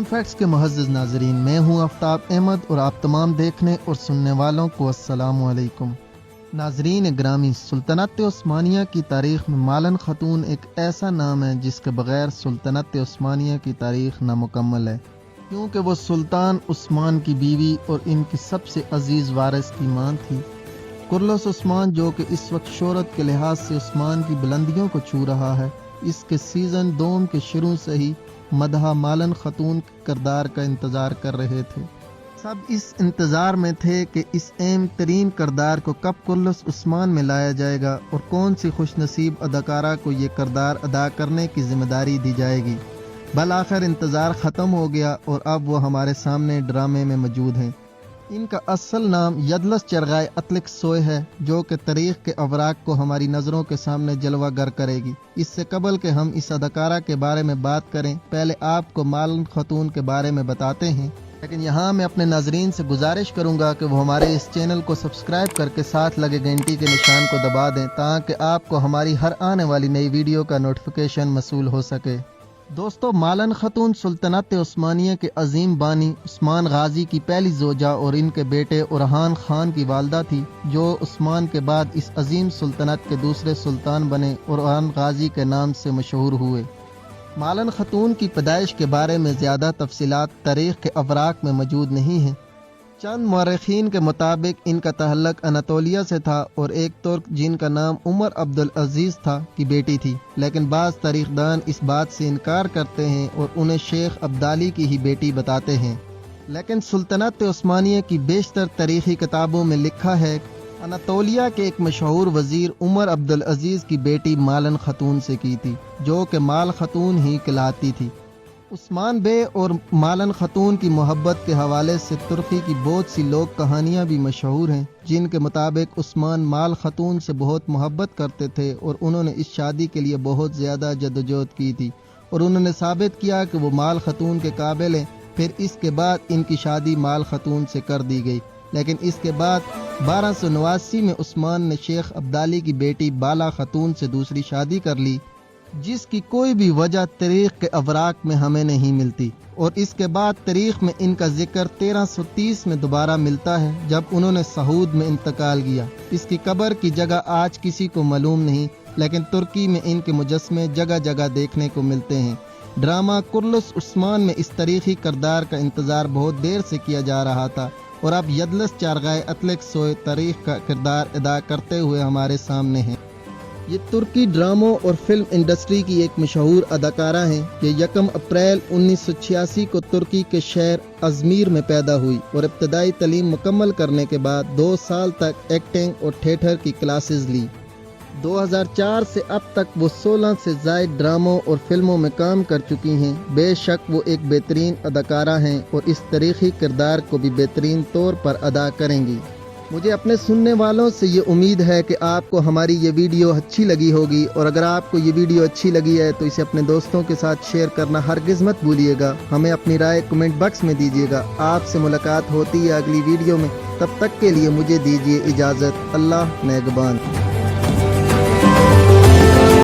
Sound facts के मुअज़्ज़िज़ नाज़रीन, मैं हूँ आफ्ताब अहमद और आप तमाम देखने और सुनने वालों को अस्सलामु अलैकुम। नाज़रीन ग्रामी, सुल्तनत उस्मानिया की तारीख़ में मालन ख़तून एक ऐसा नाम है जिसके बग़ैर सुल्तनत उस्मानिया की तारीख़ नामुकम्मल है, क्योंकि वो सुल्तान उस्मान की बीवी और इनकी सबसे अजीज़ वारिस की मां थी। कुर्लस उस्मान, जो कि इस वक्त शोहरत के लिहाज से उस्मान की बुलंदियों को छू रहा है, इसके सीज़न 2 के शुरू से ही मदहा मालन ख़तून के किरदार का इंतज़ार कर रहे थे। सब इस इंतज़ार में थे कि इस अहम तरीन किरदार को कब कुर्लस उस्मान में लाया जाएगा और कौन सी खुशनसीब अदाकारा को ये किरदार अदा करने की जिम्मेदारी दी जाएगी। बल आखिर इंतज़ार ख़त्म हो गया और अब वो हमारे सामने ड्रामे में मौजूद हैं। इनका असल नाम यदलस चरगाए अतलिक सोए है, जो कि तारीख़ के अवराक को हमारी नज़रों के सामने जलवागर करेगी। इससे कबल के हम इस अदाकारा के बारे में बात करें, पहले आपको मालन ख़तून के बारे में बताते हैं। लेकिन यहाँ मैं अपने नाजरीन से गुजारिश करूँगा कि वो हमारे इस चैनल को सब्सक्राइब करके साथ लगे घंटी के निशान को दबा दें, ताकि आपको हमारी हर आने वाली नई वीडियो का नोटिफिकेशन मसूल हो सके। दोस्तों, मालन ख़तून सुल्तनत उस्मानिया के अजीम बानी उस्मान गाजी की पहली जोजा और इनके बेटे उरहान खान की वालदा थी, जो उस्मान के बाद इस अजीम सुल्तनत के दूसरे सुल्तान बने और उरहान गाजी के नाम से मशहूर हुए। मालन ख़तून की पैदाइश के बारे में ज़्यादा तफसीलात तारीख़ के अवराक में मौजूद नहीं हैं। चंद मौरख़ीन के मुताबिक इनका तहल्लुक अनातोलिया से था और एक तुर्क जिनका नाम उमर अब्दुल अजीज़ था की बेटी थी, लेकिन बाज़ तारीख़दान इस बात से इनकार करते हैं और उन्हें शेख अब्दाली की ही बेटी बताते हैं। लेकिन सुल्तनत उस्मानिया की बेशतर तारीख़ी किताबों में लिखा है अनातोलिया के एक मशहूर वज़ीर उमर अब्दुल अजीज़ की बेटी मालन ख़तून से की थी, जो कि माल ख़तून ही कहलाती थी। उस्मान बे और मालन ख़तून की मोहब्बत के हवाले से तुर्की की बहुत सी लोक कहानियाँ भी मशहूर हैं, जिनके मुताबिक उस्मान माल ख़तून से बहुत मोहब्बत करते थे और उन्होंने इस शादी के लिए बहुत ज़्यादा जद्दोजहद की थी और उन्होंने साबित किया कि वो माल ख़तून के काबिल हैं। फिर इसके बाद इनकी शादी माल ख़तून से कर दी गई, लेकिन इसके बाद 1289 में उस्मान ने शेख अब्दाली की बेटी बाला ख़तून से दूसरी शादी कर ली, जिसकी कोई भी वजह तारीख़ के अवराक में हमें नहीं मिलती। और इसके बाद तारीख़ में इनका जिक्र 1330 में दोबारा मिलता है, जब उन्होंने सऊद में इंतकाल किया। इसकी कब्र की जगह आज किसी को मालूम नहीं, लेकिन तुर्की में इनके मुजस्मे जगह जगह देखने को मिलते हैं। ड्रामा कुर्लस उस्मान में इस तारीख़ी किरदार का इंतज़ार बहुत देर से किया जा रहा था और अब यदलस चरगाए अतलिक सोए तारीख़ का किरदार अदा करते हुए हमारे सामने हैं। ये तुर्की ड्रामों और फिल्म इंडस्ट्री की एक मशहूर अदाकारा हैं। ये 1 अप्रैल 1986 को तुर्की के शहर अजमीर में पैदा हुई और इब्तदाई तालीम मुकम्मल करने के बाद 2 साल तक एक्टिंग और थिएटर की क्लासेस ली। 2004 से अब तक वो 16 से ज़ायद ड्रामों और फिल्मों में काम कर चुकी हैं। बेशक वो एक बेहतरीन अदाकारा हैं और इस तारीख़ी किरदार को भी बेहतरीन तौर पर अदा करेंगी। मुझे अपने सुनने वालों से ये उम्मीद है कि आपको हमारी ये वीडियो अच्छी लगी होगी, और अगर आपको ये वीडियो अच्छी लगी है तो इसे अपने दोस्तों के साथ शेयर करना हरगिज़ मत भूलिएगा। हमें अपनी राय कमेंट बॉक्स में दीजिएगा। आपसे मुलाकात होती है अगली वीडियो में, तब तक के लिए मुझे दीजिए इजाज़त। अल्लाह नेगबान।